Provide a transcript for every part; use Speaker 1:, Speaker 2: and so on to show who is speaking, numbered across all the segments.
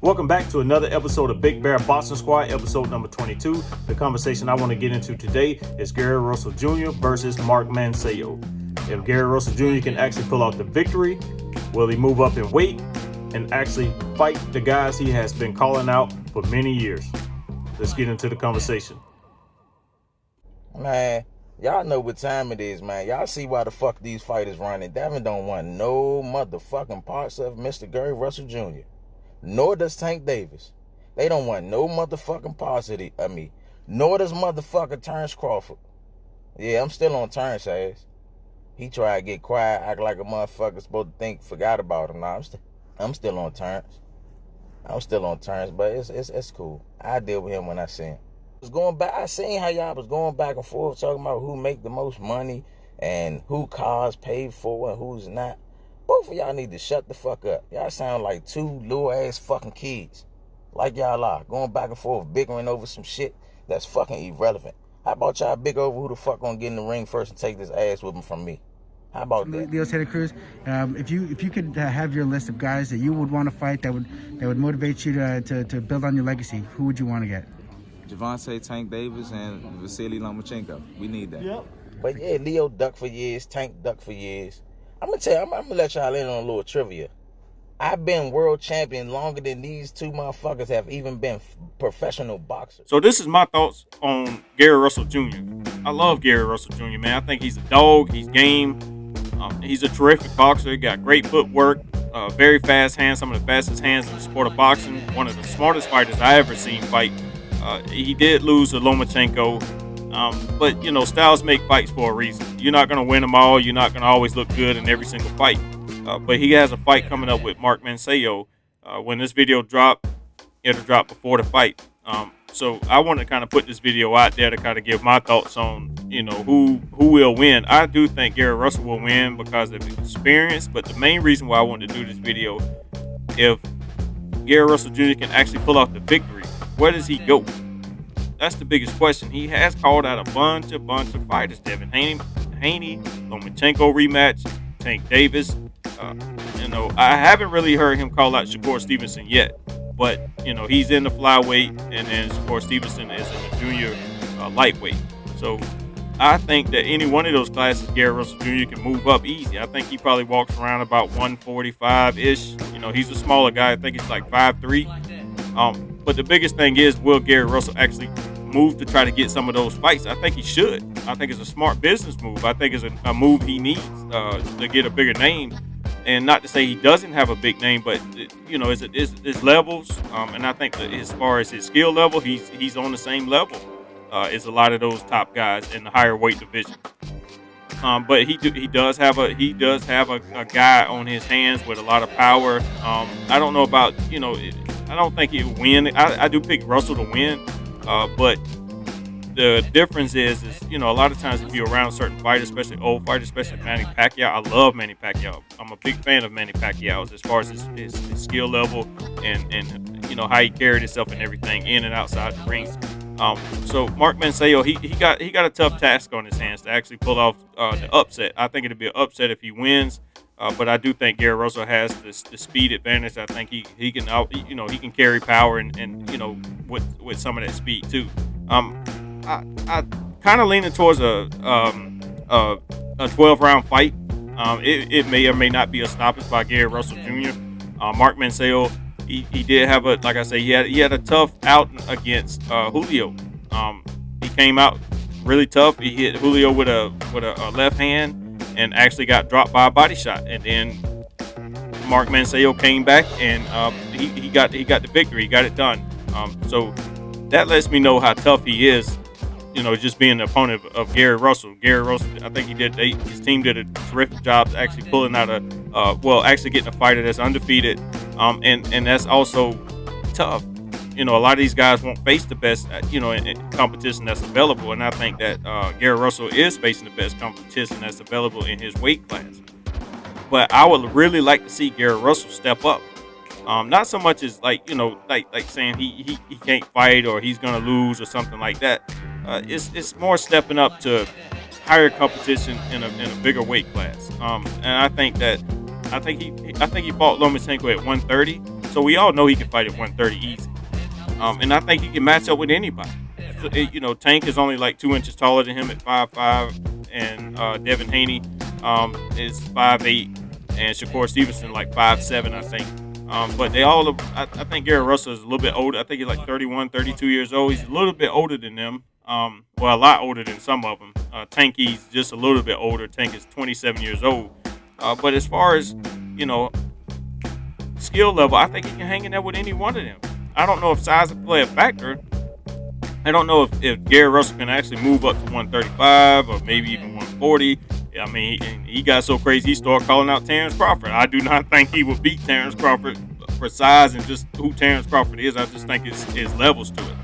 Speaker 1: Welcome back to another episode of Big Bear Boxing Squad, episode number 22. The conversation I want to get into today is Gary Russell Jr. versus Mark Magsayo. If Gary Russell Jr. can actually pull out the victory, will he move up in weight and actually fight the guys he has been calling out for many years? Let's get into the conversation.
Speaker 2: Man, y'all know what time it is, man. Y'all see why the fuck these fighters running. Devin don't want no motherfucking parts of Mr. Gary Russell Jr. Nor does Tank Davis. They don't want no motherfucking parts of me. Nor does motherfucker Terrence Crawford. Yeah, I'm still on Terrence ass. He tried to get quiet, act like a motherfucker supposed to think, forgot about him. Nah, I'm still on Terrence. I'm still on Terrence, but it's cool. I deal with him when I see him. I seen how y'all was going back and forth talking about who make the most money and who cars paid for and who's not. Both of y'all need to shut the fuck up. Y'all sound like two little ass fucking kids. Like y'all are. Going back and forth, bickering over some shit that's fucking irrelevant. How about y'all bicker over who the fuck gonna get in the ring first and take this ass whipping from me? How about that?
Speaker 3: Leo Santa Cruz, if you could have your list of guys that you would want to fight that would motivate you to build on your legacy, who would you want to get?
Speaker 4: Javante, Tank Davis, and Vasily Lomachenko. We need that.
Speaker 2: Yep. But yeah, Leo ducked for years, Tank ducked for years. I'm gonna let y'all in on a little trivia. I've been world champion longer than these two motherfuckers have even been professional boxers.
Speaker 1: So this is my thoughts on Gary Russell Jr. I love Gary Russell Jr., man. I think he's a dog. He's game. He's a terrific boxer. He got great footwork, very fast hands, some of the fastest hands in the sport of boxing. One of the smartest fighters I ever seen fight. He did lose to Lomachenko. But, styles make fights for a reason. You're not going to win them all. You're not going to always look good in every single fight. But he has a fight coming up with Mark Magsayo. When this video drop, it'll drop before the fight. So I want to kind of put this video out there to kind of give my thoughts on, who will win. I do think Gary Russell will win because of experience. But the main reason why I wanted to do this video, if Gary Russell Jr. can actually pull off the victory, where does he go? That's the biggest question. He has called out a bunch of fighters. Devin Haney, Lomachenko rematch, Tank Davis. I haven't really heard him call out Shakur Stevenson yet. But, he's in the flyweight, and then Shakur Stevenson is in the junior lightweight. So I think that any one of those classes, Gary Russell Jr. can move up easy. I think he probably walks around about 145-ish. He's a smaller guy. I think he's like 5'3". But the biggest thing is, will Gary Russell actually move to try to get some of those fights? I think he should. I think it's a smart business move. I think it's a move he needs to get a bigger name. And not to say he doesn't have a big name, but it's levels. And I think that as far as his skill level, he's on the same level as a lot of those top guys in the higher weight division. But he does have a guy on his hands with a lot of power. I don't know about I don't think he'll win. I do pick Russell to win, but the difference is a lot of times if you're around certain fighters, especially old fighters, especially Manny Pacquiao. I love Manny Pacquiao. I'm a big fan of Manny Pacquiao as far as his skill level and how he carried himself and everything in and outside the ring. So Mark Magsayo, he got a tough task on his hands to actually pull off the upset. I think it'll be an upset if he wins. But I do think Gary Russell has the speed advantage. I think he can he can carry power and with some of that speed too. I kind of leaning towards a 12-round fight. It may or may not be a stoppage by Gary Russell Jr. Mark Magsayo, he did have like I say, he had a tough out against Julio. He came out really tough. He hit Julio with a left hand and actually got dropped by a body shot. And then Mark Magsayo came back and he got the victory. He got it done. So that lets me know how tough he is. Just being the opponent of Gary Russell. Gary Russell, I think his team did a terrific job actually pulling out actually getting a fighter that's undefeated. And that's also tough. A lot of these guys won't face the best, in competition that's available. And I think that Gary Russell is facing the best competition that's available in his weight class. But I would really like to see Gary Russell step up. Not so much as like saying he can't fight or he's gonna lose or something like that. It's more stepping up to higher competition in a bigger weight class. And I think he fought Lomachenko at 130. So we all know he can fight at 130 easy. And I think he can match up with anybody. So, Tank is only like 2 inches taller than him at 5'5", and Devin Haney is 5'8", and Shakur Stevenson like 5'7", I think. But they all, I think Gary Russell is a little bit older. I think he's like 31, 32 years old. He's a little bit older than them. Well, a lot older than some of them. Tanky's just a little bit older. Tank is 27 years old. But as far as, skill level, I think he can hang in there with any one of them. I don't know if size will play a factor. I don't know if Gary Russell can actually move up to 135 or maybe even 140. I mean, he got so crazy he started calling out Terrence Crawford. I do not think he would beat Terrence Crawford for size and just who Terrence Crawford is. I just think it's levels to it.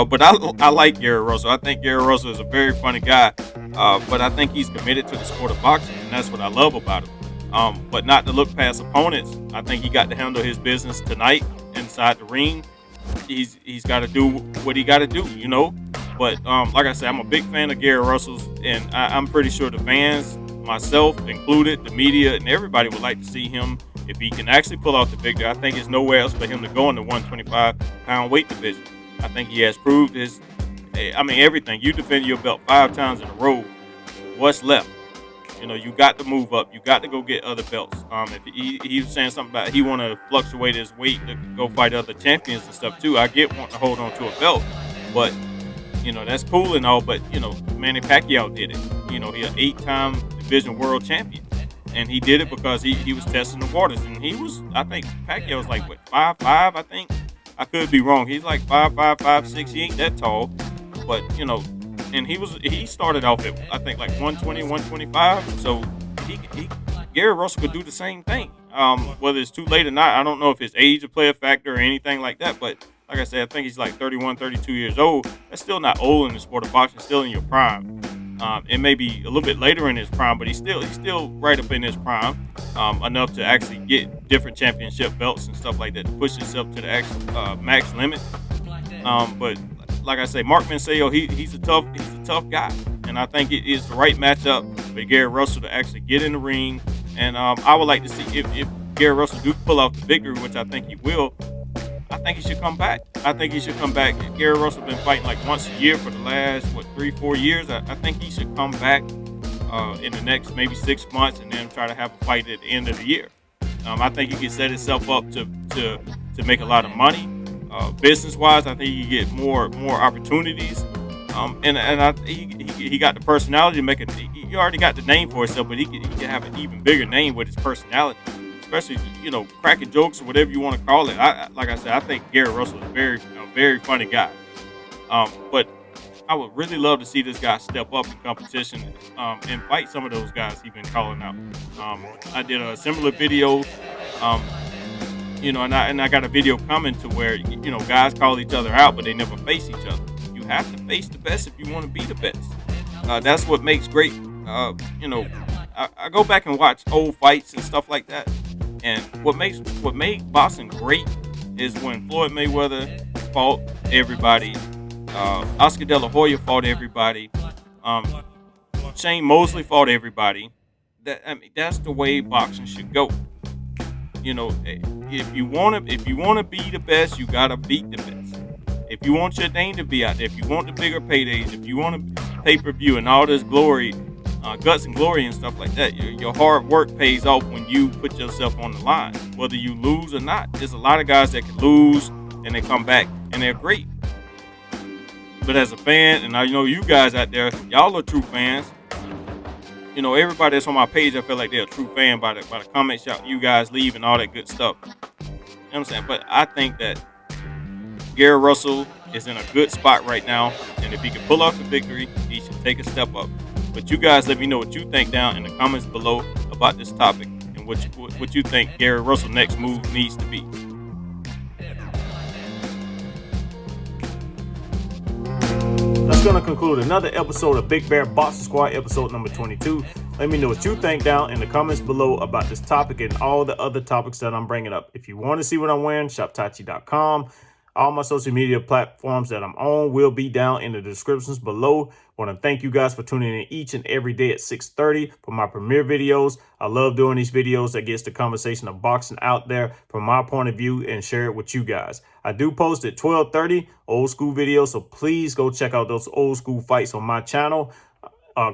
Speaker 1: But I like Gary Russell. I think Gary Russell is a very funny guy. But I think he's committed to the sport of boxing, and that's what I love about him. But not to look past opponents. I think he got to handle his business tonight inside the ring. He's got to do what he got to do, But like I said, I'm a big fan of Gary Russell's, and I'm pretty sure the fans, myself included, the media, and everybody would like to see him if he can actually pull off the victory. I think there's nowhere else for him to go in the 125-pound weight division. I think he has proved everything. You defend your belt 5 times in a row. What's left? You got to move up. You got to go get other belts. If he was saying something about he want to fluctuate his weight to go fight other champions and stuff too. I get wanting to hold on to a belt, but that's cool and all. But Manny Pacquiao did it. He's an 8-time division world champion, and he did it because he was testing the waters. And I think Pacquiao was like 5'5". I think I could be wrong. He's like 5'5", 5'6". He ain't that tall, but and he started off at I think like 120, 125. So Gary Russell could do the same thing. Whether it's too late or not, I don't know if his age will play a factor or anything like that. But like I said, I think he's like 31, 32 years old. That's still not old in the sport of boxing. Still in your prime. It may be a little bit later in his prime, but he's still right up in his prime, enough to actually get different championship belts and stuff like that to push himself to the actual max limit. But like I say, Mark Magsayo, he's a tough guy, and I think it is the right matchup for Gary Russell to actually get in the ring. And I would like to see if Gary Russell do pull off the victory, which I think he will. I think he should come back. Gary Russell been fighting like once a year for the last 3-4 years. I think he should come back in the next maybe 6 months and then try to have a fight at the end of the year. I think he can set himself up to make a lot of money. Business-wise, I think he can get more opportunities. He got the personality to make it. He already got the name for himself, but he can have an even bigger name with his personality. Especially, cracking jokes or whatever you want to call it. Like I said, I think Gary Russell is a very funny guy. But I would really love to see this guy step up in competition and fight some of those guys he's been calling out. I did a similar video, and I got a video coming to where guys call each other out, but they never face each other. You have to face the best if you want to be the best. That's what makes great. I go back and watch old fights and stuff like that. And what made boxing great is when Floyd Mayweather fought everybody, Oscar De La Hoya fought everybody, Shane Mosley fought everybody. That's the way boxing should go. If you want to be the best, you gotta beat the best. If you want your name to be out there, if you want the bigger paydays, if you want a pay-per-view and all this glory, guts and glory and stuff like that, your hard work pays off when you put yourself on the line, whether you lose or not. There's a lot of guys that can lose and they come back and they're great. But as a fan, and I know you guys out there, y'all are true fans. Everybody that's on my page, I feel like they're a true fan by the comments you guys leave and all that good stuff. You know what I'm saying? But I think that Gary Russell is in a good spot right now, and if he can pull off the victory, he should take a step up. But you guys let me know what you think down in the comments below about this topic and what you think Gary Russell's next move needs to be. That's going to conclude another episode of Big Bear Boxing Squad, episode number 22. Let me know what you think down in the comments below about this topic and all the other topics that I'm bringing up. If you want to see what I'm wearing, shoptachi.com. All my social media platforms that I'm on will be down in the descriptions below. Want to thank you guys for tuning in each and every day at 6:30 for my premiere videos. I love doing these videos that gets the conversation of boxing out there from my point of view and share it with you guys. I do post at 12:30 old school videos, so please go check out those old school fights on my channel.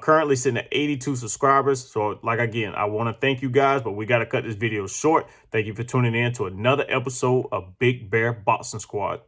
Speaker 1: Currently sitting at 82 subscribers. So like, again, I want to thank you guys, but we got to cut this video short. Thank you for tuning in to another episode of Big Bear Boxing Squad.